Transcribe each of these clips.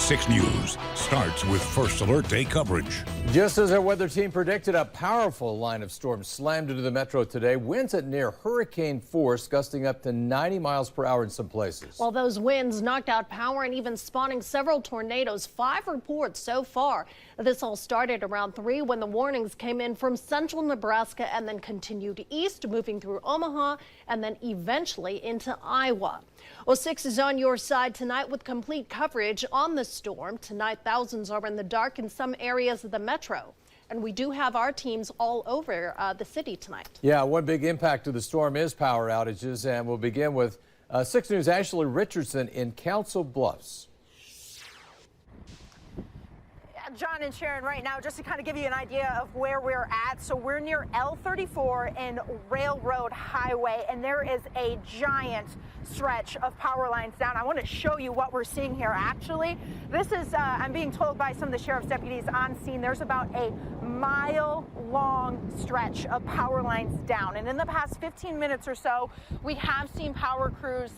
6 News starts with First Alert Day coverage. Just as our weather team predicted, a powerful line of storms slammed into the metro today. Winds at near hurricane force, gusting up to 90 miles per hour in some places. Well, those winds knocked out power and even spawning several tornadoes. 5 reports so far. This all started around 3 when the warnings came in from central Nebraska and then continued east, moving through Omaha and then eventually into Iowa. Well, 6 is on your side tonight with complete coverage on the storm. Tonight, thousands are in the dark in some areas of the metro. And we do have our teams all over the city tonight. Yeah, one big impact of the storm is power outages. And we'll begin with 6 News' Ashley Richardson in Council Bluffs. John and Sharon, right now, just to kind of give you an idea of where we're at. So we're near L34 and Railroad Highway, and there is a giant stretch of power lines down. I want to show you what we're seeing here. Actually, this is, I'm being told by some of the sheriff's deputies on scene, there's about a mile-long stretch of power lines down. And in the past 15 minutes or so, we have seen power crews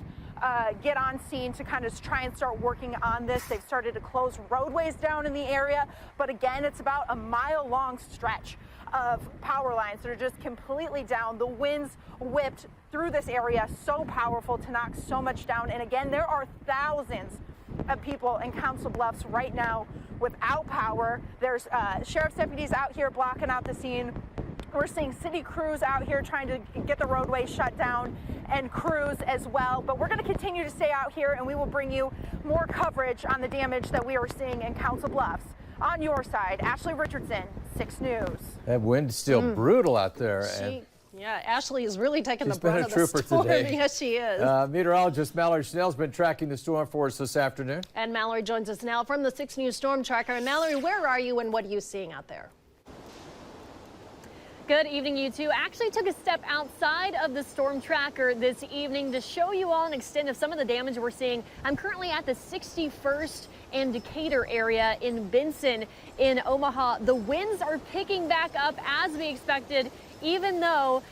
get on scene to kind of try and start working on this. They've started to close roadways down in the area, but again, it's about a mile-long stretch of power lines that are just completely down. The winds whipped through this area so powerful to knock so much down. And again, there are thousands of people in Council Bluffs right now without power. There's sheriff's deputies out here blocking out the scene. We're seeing city crews out here trying to get the roadway shut down and crews as well. But we're going to continue to stay out here, and we will bring you more coverage on the damage that we are seeing in Council Bluffs. On your side, Ashley Richardson, 6 News. That wind's still brutal out there. Yeah, Ashley is really taking the brunt of the storm. Today. Yes, she is. Meteorologist Mallory Schnell's been tracking the storm for us this afternoon. And Mallory joins us now from the 6 News Storm Tracker. And Mallory, where are you and what are you seeing out there? Good evening, you two. Actually took a step outside of the storm tracker this evening to show you all an extent of some of the damage we're seeing. I'm currently at the 61st and Decatur area in Benson in Omaha. The winds are picking back up as we expected, even though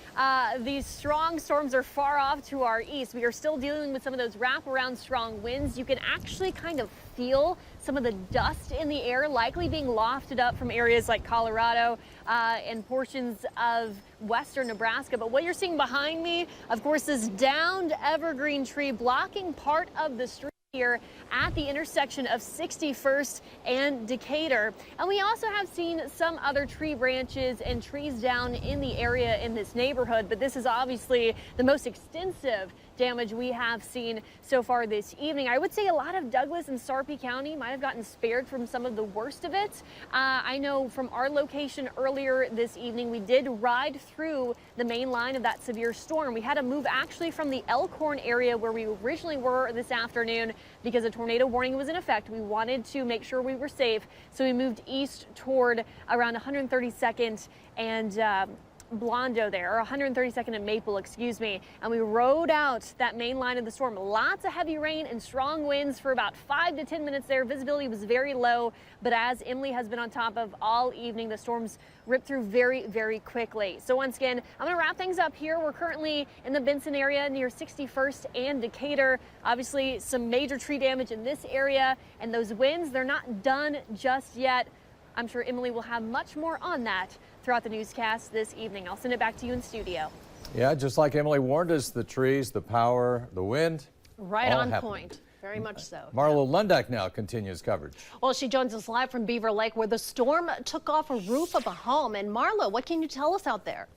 these strong storms are far off to our east. We are still dealing with some of those wraparound strong winds. You can actually kind of feel some of the dust in the air, likely being lofted up from areas like Colorado and portions of western Nebraska. But what you're seeing behind me, of course, is downed evergreen tree blocking part of the street here at the intersection of 61st and Decatur. And we also have seen some other tree branches and trees down in the area in this neighborhood, but this is obviously the most extensive damage we have seen so far this evening. I would say a lot of Douglas and Sarpy County might have gotten spared from some of the worst of it. I know from our location earlier this evening, we did ride through the main line of that severe storm. We had to move actually from the Elkhorn area where we originally were this afternoon because a tornado warning was in effect. We wanted to make sure we were safe, so we moved east toward around 132nd and Blondo there, or 132nd and Maple, excuse me, and we rode out that main line of the storm. Lots of heavy rain and strong winds for about 5 to 10 minutes there. Visibility was very low, but as Emily has been on top of all evening, the storms ripped through very, very quickly. So once again, I'm going to wrap things up here. We're currently in the Benson area near 61st and Decatur. Obviously, some major tree damage in this area, and those winds, they're not done just yet. I'm sure Emily will have much more on that throughout the newscast this evening. I'll send it back to you in studio. Yeah, just like Emily warned us, the trees, the power, the wind. Right on point. Very much so. Marlo Lundak now continues coverage. Well, she joins us live from Beaver Lake where the storm took off a roof of a home. And Marlo, what can you tell us out there?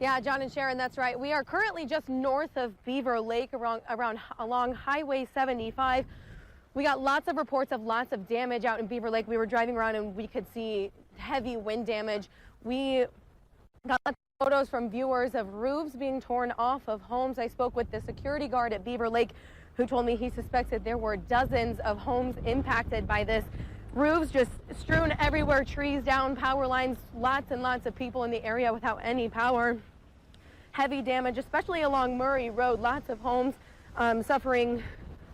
Yeah, John and Sharon, that's right. We are currently just north of Beaver Lake along Highway 75. We got lots of reports of lots of damage out in Beaver Lake. We were driving around and we could see heavy wind damage. We got lots of photos from viewers of roofs being torn off of homes. I spoke with the security guard at Beaver Lake who told me he suspected there were dozens of homes impacted by this. Roofs just strewn everywhere, trees down, power lines, lots and lots of people in the area without any power. Heavy damage, especially along Murray Road. Lots of homes suffering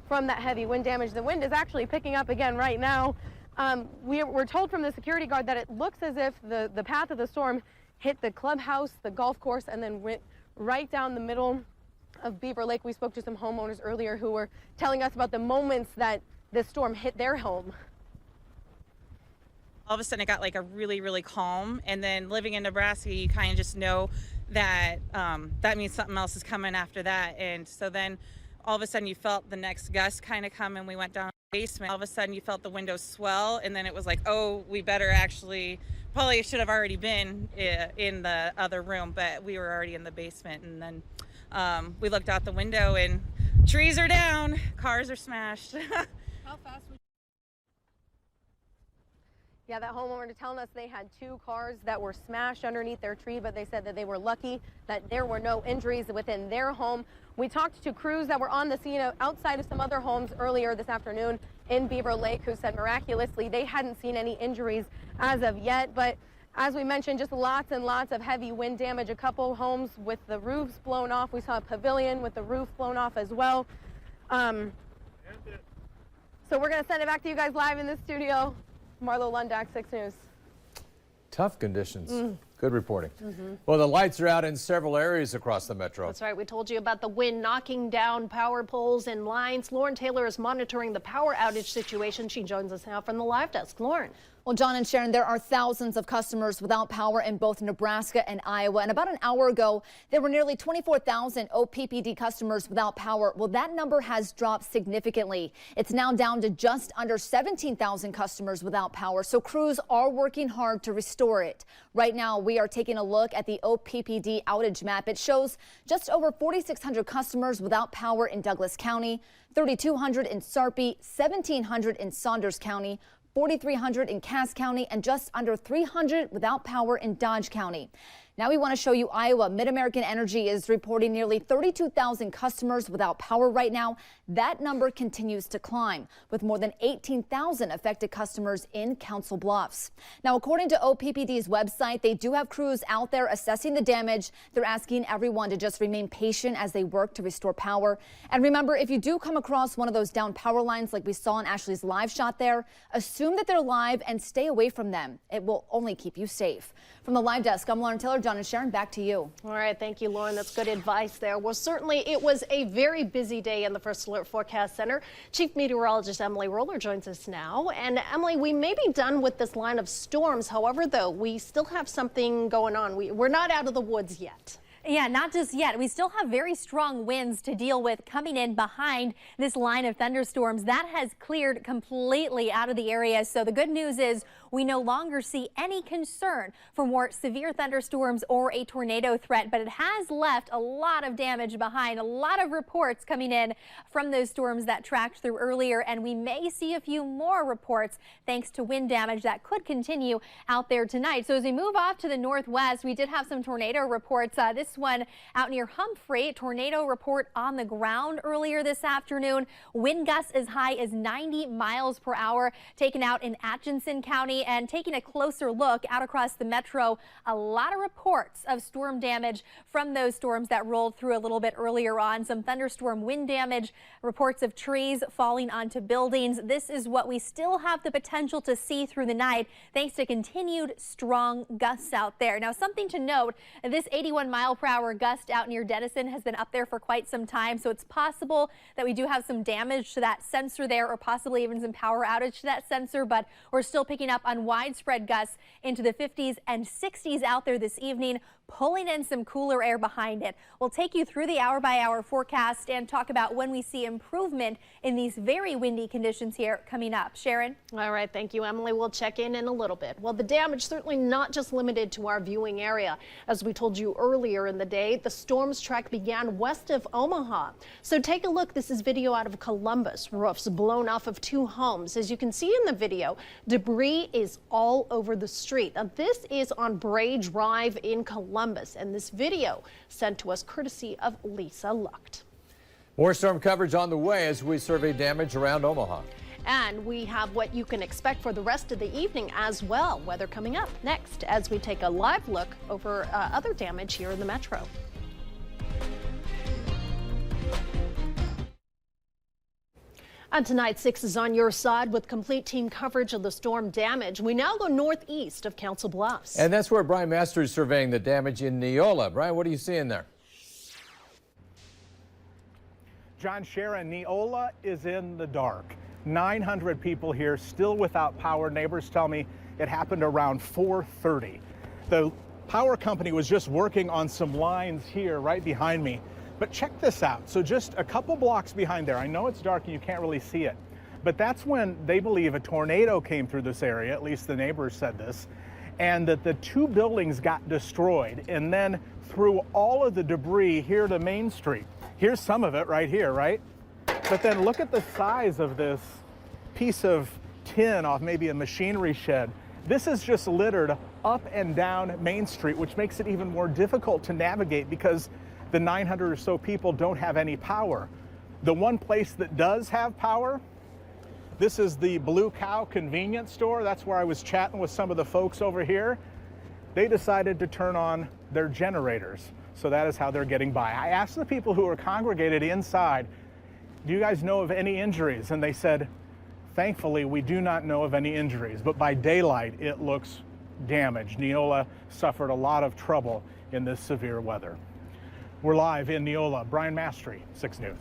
from that heavy wind damage. The wind is actually picking up again right now. We're told from the security guard that it looks as if the path of the storm hit the clubhouse, the golf course, and then went right down the middle of Beaver Lake. We spoke to some homeowners earlier who were telling us about the moments that this storm hit their home. All of a sudden it got like a really calm, and then living in Nebraska, you kind of just know that that means something else is coming after that. And so then all of a sudden you felt the next gust kind of come, and we went down to the basement. All of a sudden you felt the windows swell, and then it was like, oh, we better actually, probably should have already been in the other room, but we were already in the basement. And then we looked out the window and trees are down, cars are smashed. How fast was Yeah, that homeowner was telling us they had 2 cars that were smashed underneath their tree, but they said that they were lucky that there were no injuries within their home. We talked to crews that were on the scene outside of some other homes earlier this afternoon in Beaver Lake, who said miraculously they hadn't seen any injuries as of yet. But as we mentioned, just lots and lots of heavy wind damage. A couple homes with the roofs blown off. We saw a pavilion with the roof blown off as well. So we're going to send it back to you guys live in the studio. Marlo Lundak, 6 News. Tough conditions. Good reporting. Well, the lights are out in several areas across the metro. That's right. We told you about the wind knocking down power poles and lines. Lauren Taylor is monitoring the power outage situation. She joins us now from the live desk. Lauren. Well, John and Sharon, there are thousands of customers without power in both Nebraska and Iowa. And about an hour ago, there were nearly 24,000 OPPD customers without power. Well, that number has dropped significantly. It's now down to just under 17,000 customers without power. So crews are working hard to restore it. Right now, we are taking a look at the OPPD outage map. It shows just over 4,600 customers without power in Douglas County, 3,200 in Sarpy, 1,700 in Saunders County, 4,300 in Cass County, and just under 300 without power in Dodge County. Now we want to show you Iowa. Mid-American Energy is reporting nearly 32,000 customers without power right now. That number continues to climb, with more than 18,000 affected customers in Council Bluffs. Now, according to OPPD's website, they do have crews out there assessing the damage. They're asking everyone to just remain patient as they work to restore power. And remember, if you do come across one of those down power lines like we saw in Ashley's live shot there, assume that they're live and stay away from them. It will only keep you safe. From the live desk, I'm Lauren Taylor. John and Sharon, back to you. All right. Thank you, Lauren. That's good advice there. Well, certainly it was a very busy day in the First Alert Forecast Center. Chief Meteorologist Emily Roller joins us now. And Emily, we may be done with this line of storms. However, though, we still have something going on. We're not out of the woods yet. Yeah, not just yet. We still have very strong winds to deal with coming in behind this line of thunderstorms. That has cleared completely out of the area. So the good news is we no longer see any concern for more severe thunderstorms or a tornado threat, but it has left a lot of damage behind. A lot of reports coming in from those storms that tracked through earlier, and we may see a few more reports thanks to wind damage that could continue out there tonight. So as we move off to the northwest, we did have some tornado reports. This one out near Humphrey, tornado report on the ground earlier this afternoon. Wind gusts as high as 90 miles per hour taken out in Atchison County. And taking a closer look out across the metro, a lot of reports of storm damage from those storms that rolled through a little bit earlier on. Some thunderstorm wind damage, reports of trees falling onto buildings. This is what we still have the potential to see through the night thanks to continued strong gusts out there. Now, something to note, this 81-mile-per-hour gust out near Denison has been up there for quite some time, so it's possible that we do have some damage to that sensor there, or possibly even some power outage to that sensor, but we're still picking up on widespread gusts into the 50s and 60s out there this evening, pulling in some cooler air behind it. We'll take you through the hour-by-hour forecast and talk about when we see improvement in these very windy conditions here coming up. Sharon? All right. Thank you, Emily. We'll check in a little bit. Well, the damage certainly not just limited to our viewing area. As we told you earlier in the day, the storm's track began west of Omaha. So take a look. This is video out of Columbus. Roofs blown off of 2 homes. As you can see in the video, debris is all over the street. Now, this is on Bray Drive in Columbus, and this video sent to us courtesy of Lisa Lucht. More storm coverage on the way as we survey damage around Omaha. And we have what you can expect for the rest of the evening as well. Weather coming up next as we take a live look over other damage here in the metro. And tonight, 6 is on your side with complete team coverage of the storm damage. We now go northeast of Council Bluffs. And that's where Brian Masters is surveying the damage in Neola. Brian, what are you seeing there? John, Sharon, Neola is in the dark. 900 people here still without power. Neighbors tell me it happened around 4:30. The power company was just working on some lines here right behind me. But check this out. So just a couple blocks behind there, I know it's dark and you can't really see it, but that's when they believe a tornado came through this area, at least the neighbors said this, and that the two buildings got destroyed and then threw all of the debris here to Main Street. Here's some of it right here, right? But then look at the size of this piece of tin off maybe a machinery shed. This is just littered up and down Main Street, which makes it even more difficult to navigate because the 900 or so people don't have any power. The one place that does have power, this is the Blue Cow convenience store. That's where I was chatting with some of the folks over here. They decided to turn on their generators. So that is how they're getting by. I asked the people who were congregated inside, do you guys know of any injuries? And they said, thankfully, we do not know of any injuries, but by daylight, it looks damaged. Neola suffered a lot of trouble in this severe weather. We're live in Neola. Brian Mastry, 6 News.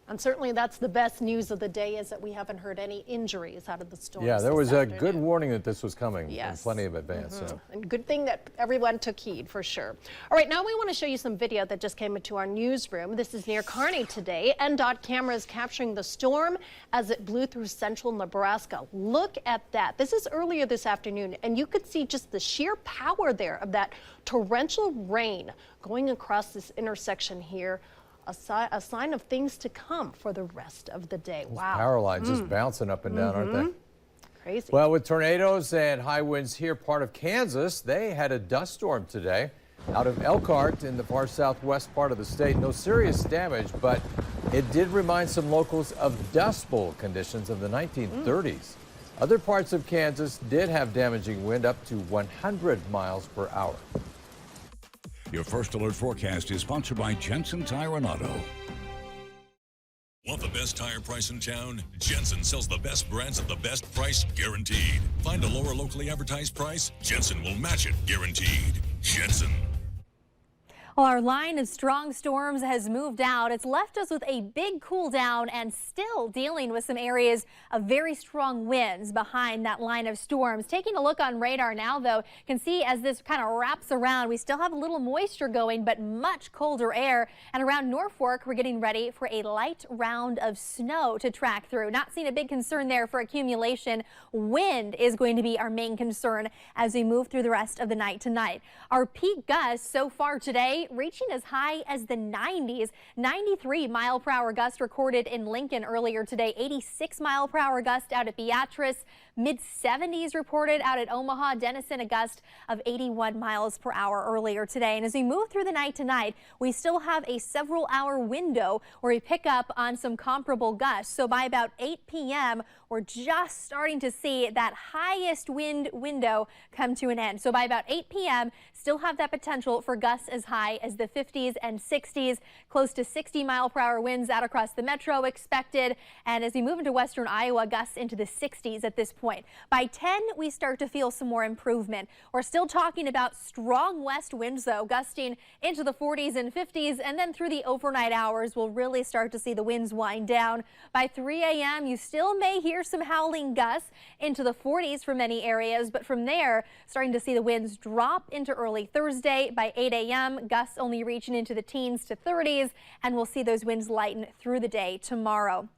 And certainly that's the best news of the day, is that we haven't heard any injuries out of the storm. Yeah, there was a good warning that this was coming in plenty of advance. So. And good thing that everyone took heed, for sure. All right, now we want to show you some video that just came into our newsroom. This is near Kearney today. NDOT cameras capturing the storm as it blew through central Nebraska. Look at that. This is earlier this afternoon, and you could see just the sheer power there of that torrential rain going across this intersection here. A sign of things to come for the rest of the day. Wow. Power lines just bouncing up and down, aren't they? Crazy. Well, with tornadoes and high winds here, part of Kansas, they had a dust storm today out of Elkhart in the far southwest part of the state. No serious damage, but it did remind some locals of Dust Bowl conditions of the 1930s. Other parts of Kansas did have damaging wind up to 100 miles per hour. Your First Alert forecast is sponsored by Jensen Tire and Auto. Want the best tire price in town? Jensen sells the best brands at the best price, guaranteed. Find a lower locally advertised price? Jensen will match it, guaranteed. Jensen. Well, our line of strong storms has moved out. It's left us with a big cool down and still dealing with some areas of very strong winds behind that line of storms. Taking a look on radar now, though, you can see as this kind of wraps around, we still have a little moisture going, but much colder air. And around Norfolk, we're getting ready for a light round of snow to track through. Not seeing a big concern there for accumulation. Wind is going to be our main concern as we move through the rest of the night tonight. Our peak gusts so far today reaching as high as the 90s. 93 mile per hour gust recorded in Lincoln earlier today. 86 mile per hour gust out at Beatrice. Mid-70s reported out at Omaha. Denison, a gust of 81 miles per hour earlier today. And as we move through the night tonight, we still have a several hour window where we pick up on some comparable gusts. So by about 8 p.m., we're just starting to see that highest wind window come to an end. So by about 8 p.m., still have that potential for gusts as high as the 50s and 60s, close to 60 mile per hour winds out across the metro expected. And as we move into western Iowa, gusts into the 60s at this point. By 10, we start to feel some more improvement. We're still talking about strong west winds, though, gusting into the 40s and 50s. And then through the overnight hours, we'll really start to see the winds wind down. By 3 a.m., you still may hear some howling gusts into the 40s for many areas. But from there, starting to see the winds drop into early Thursday. By 8 a.m., gusts only reaching into the teens to 30s. And we'll see those winds lighten through the day tomorrow.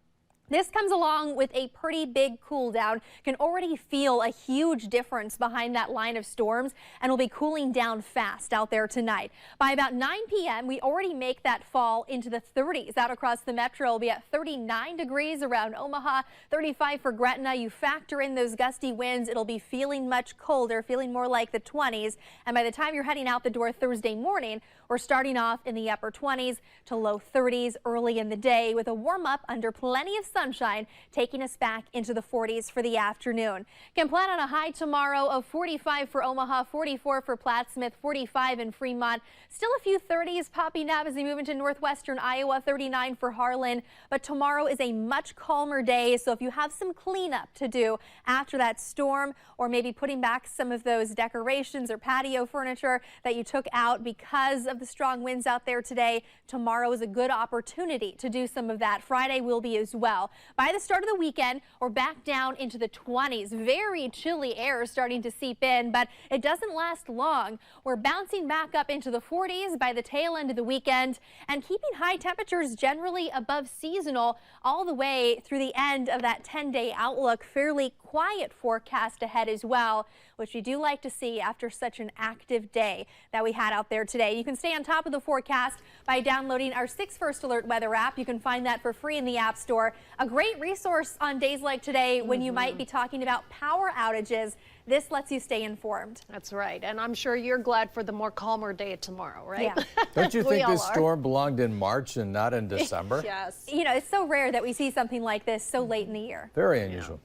This comes along with a pretty big cool down. Can already feel a huge difference behind that line of storms, and will be cooling down fast out there tonight. By about 9 p.m., we already make that fall into the 30s out across the metro. We'll be at 39 degrees around Omaha, 35 for Gretna. You factor in those gusty winds, it'll be feeling much colder, feeling more like the 20s. And by the time you're heading out the door Thursday morning, we're starting off in the upper 20s to low 30s early in the day, with a warm up under plenty of sunshine, taking us back into the 40s for the afternoon. Can plan on a high tomorrow of 45 for Omaha, 44 for Plattsmouth, 45 in Fremont. Still a few 30s popping up as we move into northwestern Iowa, 39 for Harlan. But tomorrow is a much calmer day, so if you have some cleanup to do after that storm, or maybe putting back some of those decorations or patio furniture that you took out because of the the strong winds out there today. Tomorrow is a good opportunity to do some of that. Friday will be as well. By the start of the weekend, we're back down into the 20s. Very chilly air starting to seep in, but it doesn't last long. We're bouncing back up into the 40s by the tail end of the weekend and keeping high temperatures generally above seasonal all the way through the end of that 10-day outlook. Fairly quiet forecast ahead as well, which we do like to see after such an active day that we had out there today. You can stay on top of the forecast by downloading our 6 First Alert weather app. You can find that for free in the App Store. A great resource on days like today when you might be talking about power outages. This lets you stay informed. That's right. And I'm sure you're glad for the more calmer day tomorrow, right? Yeah. Don't you think this storm belonged in March and not in December? Yes. You know, it's so rare that we see something like this so late in the year. Very unusual.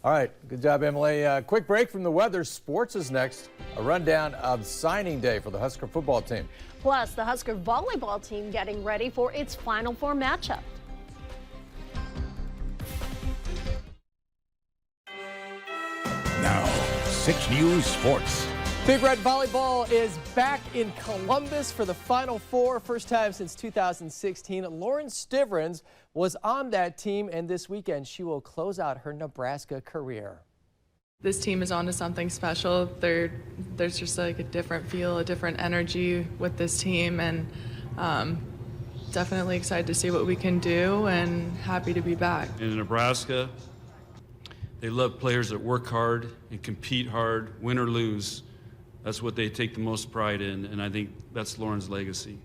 All right, good job, Emily. Quick break from the weather. Sports is next. A rundown of signing day for the Husker football team. Plus, the Husker volleyball team getting ready for its Final Four matchup. Now, 6 News Sports. Big Red Volleyball is back in Columbus for the Final Four. First time since 2016. Lauren Stivrins was on that team, and this weekend she will close out her Nebraska career. This team is on to something special. There's just like a different feel, a different energy with this team, and definitely excited to see what we can do and happy to be back. In Nebraska, they love players that work hard and compete hard, win or lose. That's what they take the most pride in, and I think that's Lauren's legacy.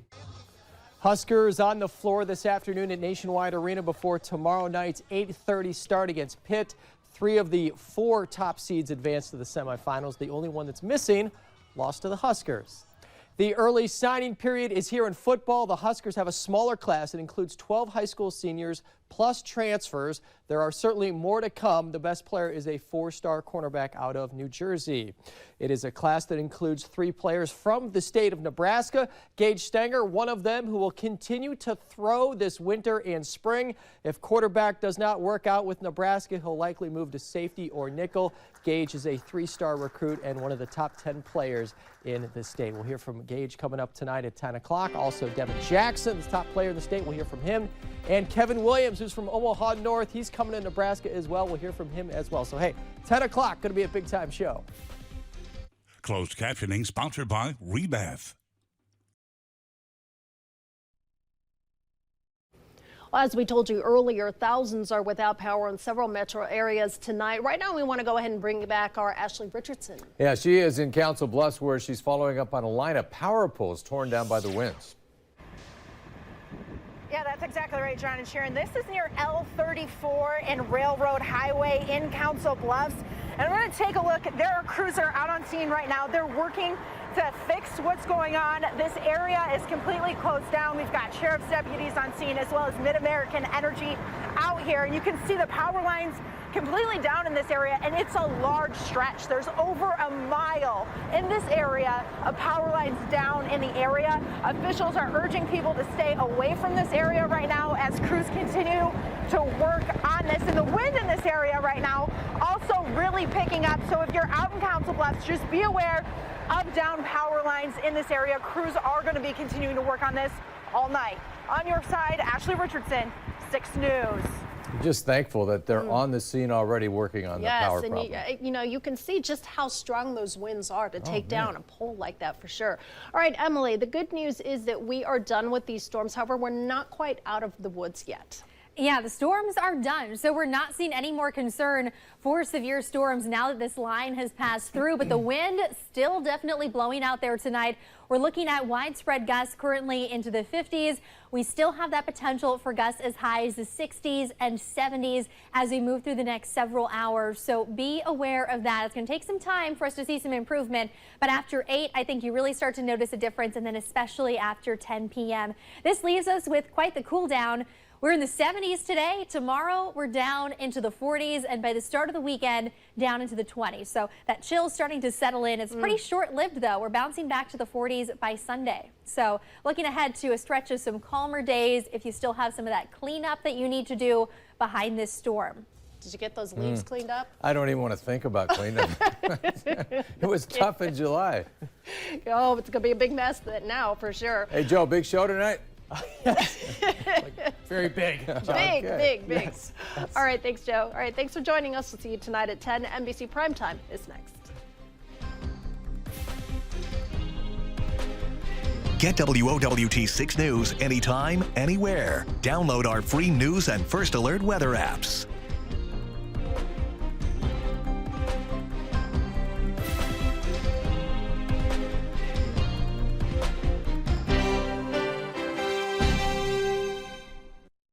Huskers on the floor this afternoon at Nationwide Arena before tomorrow night's 8:30 start against Pitt. 3 of the 4 top seeds advanced to the semifinals. The only one that's missing lost to the Huskers. The early signing period is here in football. The Huskers have a smaller class. It includes 12 high school seniors plus transfers. There are certainly more to come. The best player is a 4-star cornerback out of New Jersey. It is a class that includes 3 players from the state of Nebraska. Gage Stenger, one of them, who will continue to throw this winter and spring. If quarterback does not work out with Nebraska, he'll likely move to safety or nickel. Gage is a 3-star recruit and one of the top 10 players in the state. We'll hear from Gage coming up tonight at 10 o'clock. Also, Devin Jackson, the top player in the state. We'll hear from him. And Kevin Williams, who's from Omaha North. He's coming to Nebraska as well. We'll hear from him as well. So, hey, 10 o'clock, going to be a big-time show. Closed captioning sponsored by Rebath. Well, as we told you earlier, thousands are without power in several metro areas tonight. Right now, we want to go ahead and bring back our Ashley Richardson. Yeah, she is in Council Bluffs, where she's following up on a line of power poles torn down by the winds. Yeah, that's exactly right, John and Sharon. This is near L34 and Railroad Highway in Council Bluffs. And we're going to take a look. There are crews that are out on scene right now. They're working to fix what's going on. This area is completely closed down. We've got sheriff's deputies on scene as well as Mid-American Energy out here. And you can see the power lines completely down in this area, and it's a large stretch. There's over a mile in this area of power lines down in the area. Officials are urging people to stay away from this area right now as crews continue to work on this. And the wind in this area right now also really picking up. So if you're out in Council Bluffs, just be aware of down power lines in this area. Crews are going to be continuing to work on this all night. On your side, Ashley Richardson, 6 News. I'm just thankful that they're on the scene already working on the power problem. Yes, and you know, you can see just how strong those winds are to take down a pole like that for sure. All right, Emily, the good news is that we are done with these storms. However, we're not quite out of the woods yet. Yeah, the storms are done, so we're not seeing any more concern for severe storms now that this line has passed through, but the wind still definitely blowing out there tonight. We're looking at widespread gusts currently into the 50s. We still have that potential for gusts as high as the 60s and 70s as we move through the next several hours, so be aware of that. It's going to take some time for us to see some improvement, but after 8, I think you really start to notice a difference, and then especially after 10 p.m. This leaves us with quite the cool down. We're in the 70s today. Tomorrow, we're down into the 40s, and by the start of the weekend, down into the 20s. So that chill's starting to settle in. It's pretty short-lived, though. We're bouncing back to the 40s by Sunday. So looking ahead to a stretch of some calmer days if you still have some of that cleanup that you need to do behind this storm. Did you get those leaves cleaned up? I don't even want to think about cleaning them. It was tough in July. Oh, it's going to be a big mess now for sure. Hey, Joe, big show tonight? Very big. Big. Yes. All right, thanks, Joe. All right, thanks for joining us. We'll see you tonight at 10. NBC Primetime is next. Get WOWT 6 News anytime, anywhere. Download our free news and First Alert weather apps.